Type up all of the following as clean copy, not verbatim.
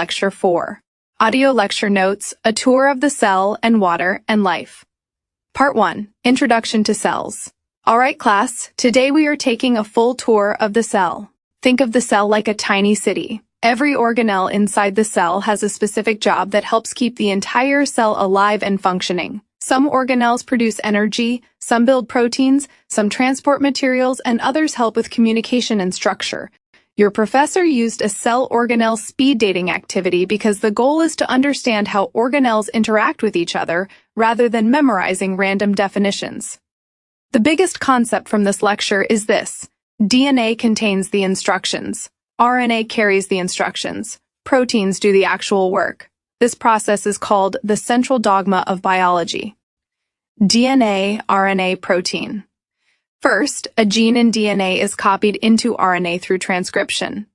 Lecture 4. Audio Lecture Notes, A Tour of the Cell and Water and Life. Part 1. Introduction to Cells. Alright class, today we are taking a full tour of the cell. Think of the cell like a tiny city. Every organelle inside the cell has a specific job that helps keep the entire cell alive and functioning. Some organelles produce energy, some build proteins, some transport materials, and others help with communication and structure. Your professor used a cell organelle speed dating activity because the goal is to understand how organelles interact with each other rather than memorizing random definitions. The biggest concept from this lecture is this: DNA contains the instructions. RNA carries the instructions. Proteins do the actual work. This process is called the central dogma of biology. DNA, RNA, protein. First, a gene in DNA is copied into RNA through transcription.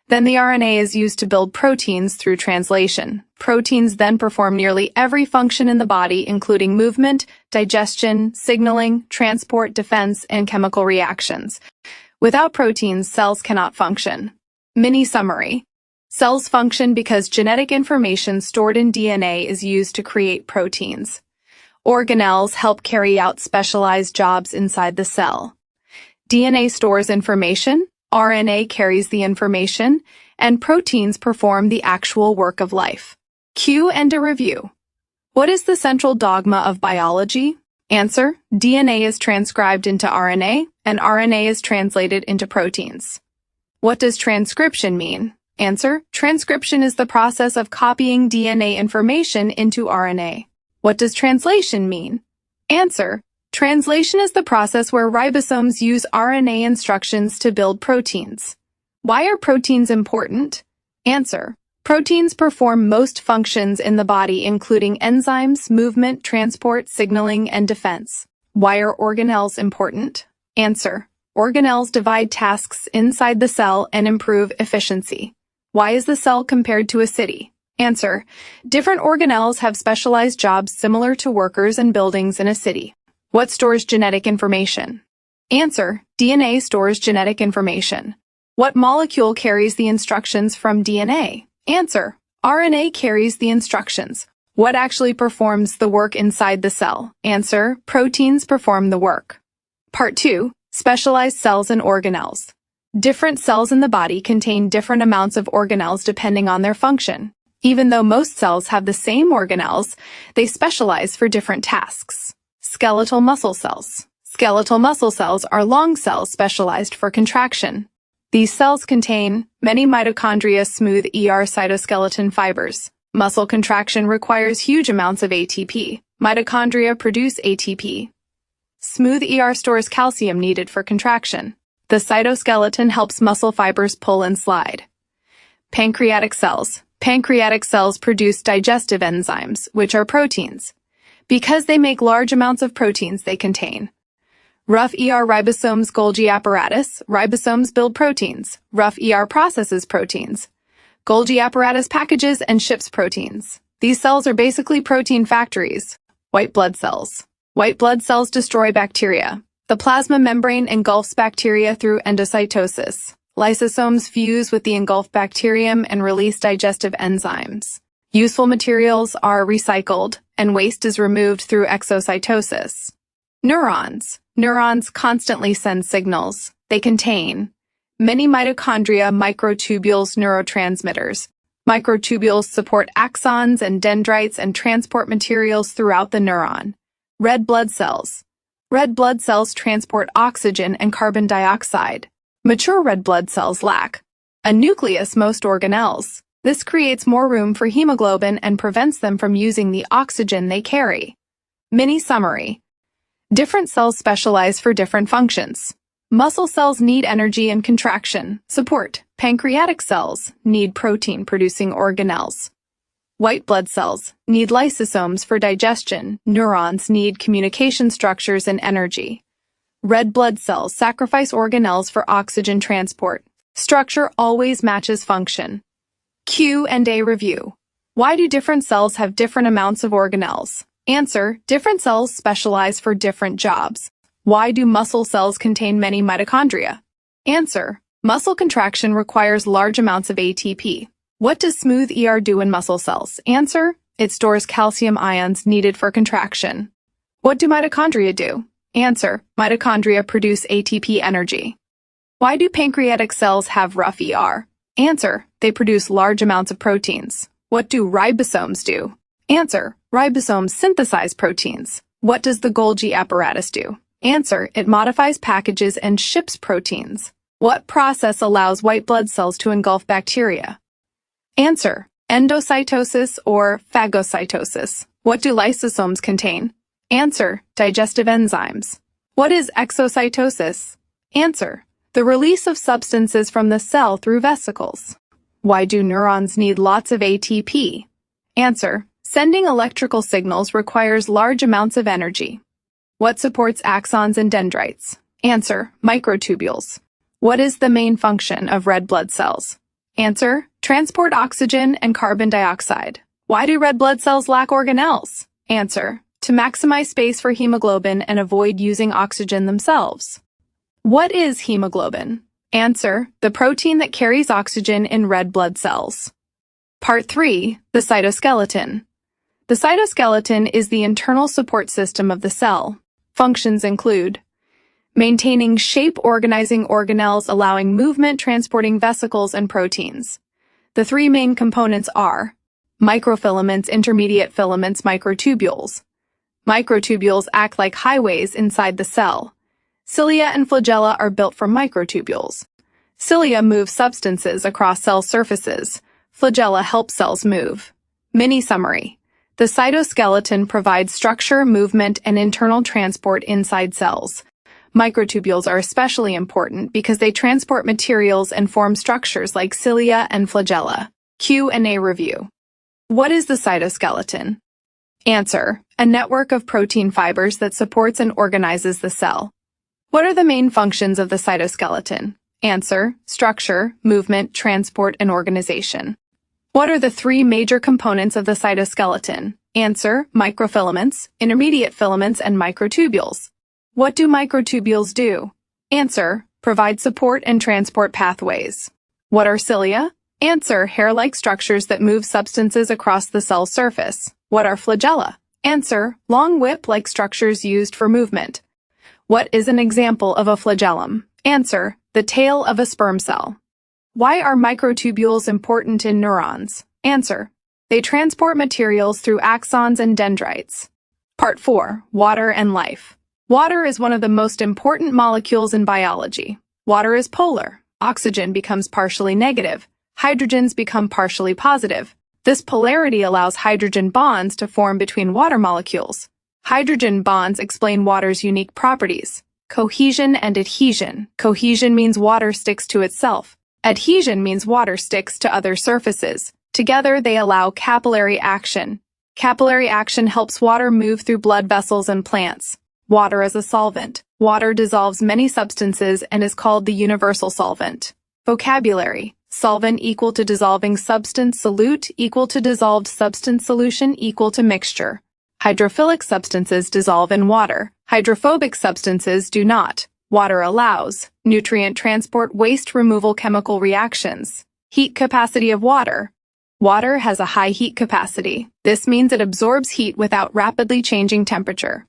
Then the RNA is used to build proteins through translation. Proteins then perform nearly every function in the body, including movement, digestion, signaling, transport, defense, and chemical reactions. Without proteins, cells cannot function. Mini summary. Cells function because genetic information stored in DNA is used to create proteins. Organelles help carry out specialized jobs inside the cell. DNA stores information, RNA carries the information, and proteins perform the actual work of life. Cue and a review. What is the central dogma of biology? Answer: DNA is transcribed into RNA, and RNA is translated into proteins. What does transcription mean? Answer: transcription is the process of copying DNA information into RNA. What does translation mean? Answer: translation is the process where ribosomes use RNA instructions to build proteins. Why are proteins important? Answer: proteins perform most functions in the body, including enzymes, movement, transport, signaling, and defense. Why are organelles important? Answer: organelles divide tasks inside the cell and improve efficiency. Why is the cell compared to a city? Answer: different organelles have specialized jobs similar to workers and buildings in a city. What stores genetic information? Answer: DNA stores genetic information. What molecule carries the instructions from DNA? Answer: RNA carries the instructions. What actually performs the work inside the cell? Answer: proteins perform the work. Part 2. Specialized cells and organelles. Different cells in the body contain different amounts of organelles depending on their function. Even though most cells have the same organelles, they specialize for different tasks. Skeletal muscle cells. Skeletal muscle cells are long cells specialized for contraction. These cells contain many mitochondria, smooth cytoskeleton fibers. Muscle contraction requires huge amounts of ATP. Mitochondria produce ATP. Smooth stores calcium needed for contraction. The cytoskeleton helps muscle fibers pull and slide. Pancreatic cells. Pancreatic cells produce digestive enzymes, which are proteins. Because they make large amounts of proteins they contain. Rough ribosomes, Golgi apparatus. Ribosomes build proteins. Rough processes proteins. Golgi apparatus packages and ships proteins. These cells are basically protein factories. White blood cells. White blood cells destroy bacteria. The plasma membrane engulfs bacteria through endocytosis. Lysosomes fuse with the engulfed bacterium and release digestive enzymes. Useful materials are recycled, and waste is removed through exocytosis. Neurons. Neurons constantly send signals. They contain many mitochondria, microtubules, neurotransmitters. Microtubules support axons and dendrites and transport materials throughout the neuron. Red blood cells. Red blood cells transport oxygen and carbon dioxide. Mature red blood cells lack a nucleus, most organelles. This creates more room for hemoglobin and prevents them from using the oxygen they carry. Mini summary. Different cells specialize for different functions. Muscle cells need energy and contraction, support. Pancreatic cells need protein-producing organelles. White blood cells need lysosomes for digestion. Neurons need communication structures and energy. Red blood cells sacrifice organelles for oxygen transport. Structure always matches function. Q&A review. Why do different cells have different amounts of organelles? Answer: different cells specialize for different jobs. Why do muscle cells contain many mitochondria? Answer: muscle contraction requires large amounts of ATP. What does smooth ER do in muscle cells? Answer: it stores calcium ions needed for contraction. What do mitochondria do? Answer: mitochondria produce ATP energy. Why do pancreatic cells have rough ER? Answer: they produce large amounts of proteins. What do ribosomes do? Answer: ribosomes synthesize proteins. What does the Golgi apparatus do? Answer: it modifies packages and ships proteins. What process allows white blood cells to engulf bacteria? Answer: endocytosis or phagocytosis. What do lysosomes contain? Answer: digestive enzymes. What is exocytosis? Answer: the release of substances from the cell through vesicles. Why do neurons need lots of ATP? Answer: sending electrical signals requires large amounts of energy. What supports axons and dendrites? Answer: microtubules. What is the main function of red blood cells? Answer: transport oxygen and carbon dioxide. Why do red blood cells lack organelles? Answer: to maximize space for hemoglobin and avoid using oxygen themselves. What is hemoglobin? Answer: the protein that carries oxygen in red blood cells. Part 3. The cytoskeleton. The cytoskeleton is the internal support system of the cell. Functions include maintaining shape, organizing organelles, allowing movement, transporting vesicles and proteins. The three main components are microfilaments, intermediate filaments, microtubules. Microtubules act like highways inside the cell. Cilia and flagella are built from microtubules. Cilia move substances across cell surfaces. Flagella help cells move. Mini summary. The cytoskeleton provides structure, movement, and internal transport inside cells. Microtubules are especially important because they transport materials and form structures like cilia and flagella. Q&A review. What is the cytoskeleton? Answer: a network of protein fibers that supports and organizes the cell. What are the main functions of the cytoskeleton? Answer: structure, movement, transport, and organization. What are the three major components of the cytoskeleton? Answer: microfilaments, intermediate filaments, and microtubules. What do microtubules do? Answer: provide support and transport pathways. What are cilia? Answer: hair-like structures that move substances across the cell surface. What are flagella? Answer: long whip-like structures used for movement. What is an example of a flagellum? Answer: the tail of a sperm cell. Why are microtubules important in neurons? Answer: they transport materials through axons and dendrites. Part 4. Water and life. Water is one of the most important molecules in biology. Water is polar. Oxygen becomes partially negative. Hydrogens become partially positive. This polarity allows hydrogen bonds to form between water molecules. Hydrogen bonds explain water's unique properties. Cohesion and adhesion. Cohesion means water sticks to itself. Adhesion means water sticks to other surfaces. Together, they allow capillary action. Capillary action helps water move through blood vessels and plants. Water as a solvent. Water dissolves many substances and is called the universal solvent. Vocabulary. Solvent equal to dissolving substance. Solute equal to dissolved substance. Solution equal to mixture. Hydrophilic substances dissolve in water. Hydrophobic substances do not. Water allows nutrient transport, waste removal, chemical reactions. Heat capacity of water. Water has a high heat capacity. This means it absorbs heat without rapidly changing temperature.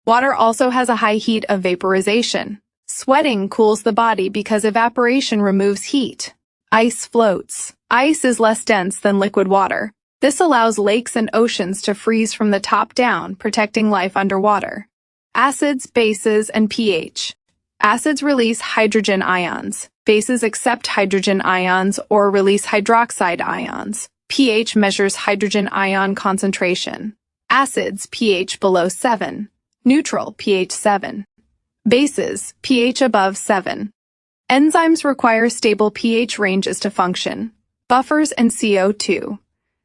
Water also has a high heat of vaporization. Sweating cools the body because evaporation removes heat. Ice floats. Ice is less dense than liquid water. This allows lakes and oceans to freeze from the top down, protecting life underwater. Acids, bases, and pH. Acids release hydrogen ions. Bases accept hydrogen ions or release hydroxide ions. pH measures hydrogen ion concentration. Acids, pH below 7. Neutral, pH 7. Bases, pH above 7. Enzymes require stable pH ranges to function. Buffers and CO2.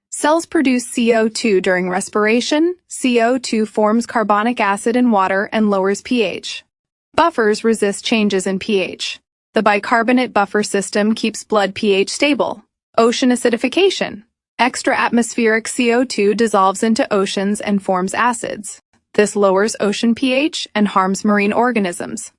Cells produce CO2 during respiration. CO2 forms carbonic acid in water and lowers pH. Buffers resist changes in pH. The bicarbonate buffer system keeps blood pH stable. Ocean acidification. Extra atmospheric CO2 dissolves into oceans and forms acids. This lowers ocean pH and harms marine organisms.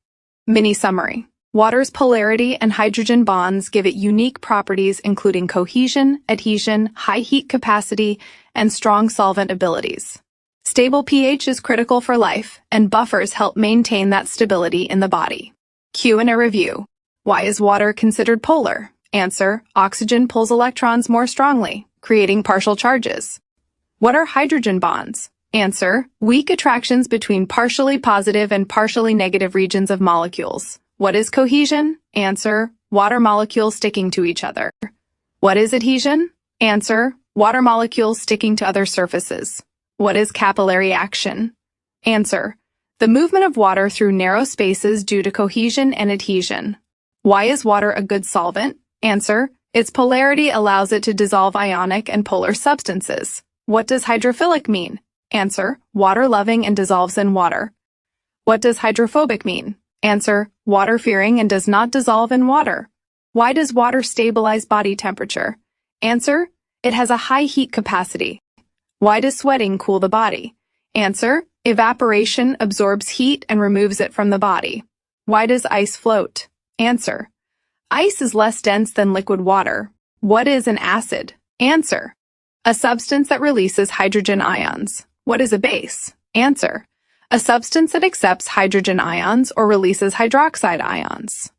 Mini summary. Water's polarity and hydrogen bonds give it unique properties including cohesion, adhesion, high heat capacity, and strong solvent abilities. Stable pH is critical for life, and buffers help maintain that stability in the body. Q&A review. Why is water considered polar? Answer: oxygen pulls electrons more strongly, creating partial charges. What are hydrogen bonds? Answer: weak attractions between partially positive and partially negative regions of molecules. What is cohesion? Answer: water molecules sticking to each other. What is adhesion? Answer: water molecules sticking to other surfaces. What is capillary action? Answer: the movement of water through narrow spaces due to cohesion and adhesion. Why is water a good solvent? Answer: its polarity allows it to dissolve ionic and polar substances. What does hydrophilic mean? Answer: water-loving and dissolves in water. What does hydrophobic mean? Answer: water-fearing and does not dissolve in water. Why does water stabilize body temperature? Answer: it has a high heat capacity. Why does sweating cool the body? Answer: evaporation absorbs heat and removes it from the body. Why does ice float? Answer: ice is less dense than liquid water. What is an acid? Answer: a substance that releases hydrogen ions. What is a base? Answer: a substance that accepts hydrogen ions or releases hydroxide ions.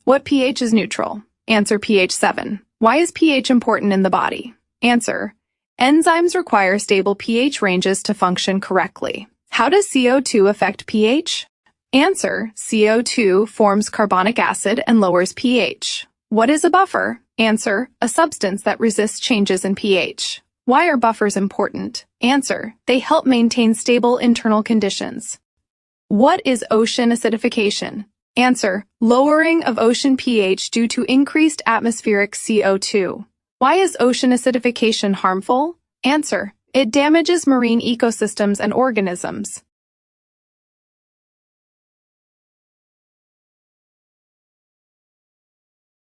What pH is neutral? Answer: pH 7. Why is pH important in the body? Answer: enzymes require stable pH ranges to function correctly. How does CO2 affect pH? Answer: CO2 forms carbonic acid and lowers pH. What is a buffer? Answer: a substance that resists changes in pH. Why are buffers important? Answer: they help maintain stable internal conditions. What is ocean acidification? Answer: lowering of ocean pH due to increased atmospheric CO2. Why is ocean acidification harmful? Answer: it damages marine ecosystems and organisms.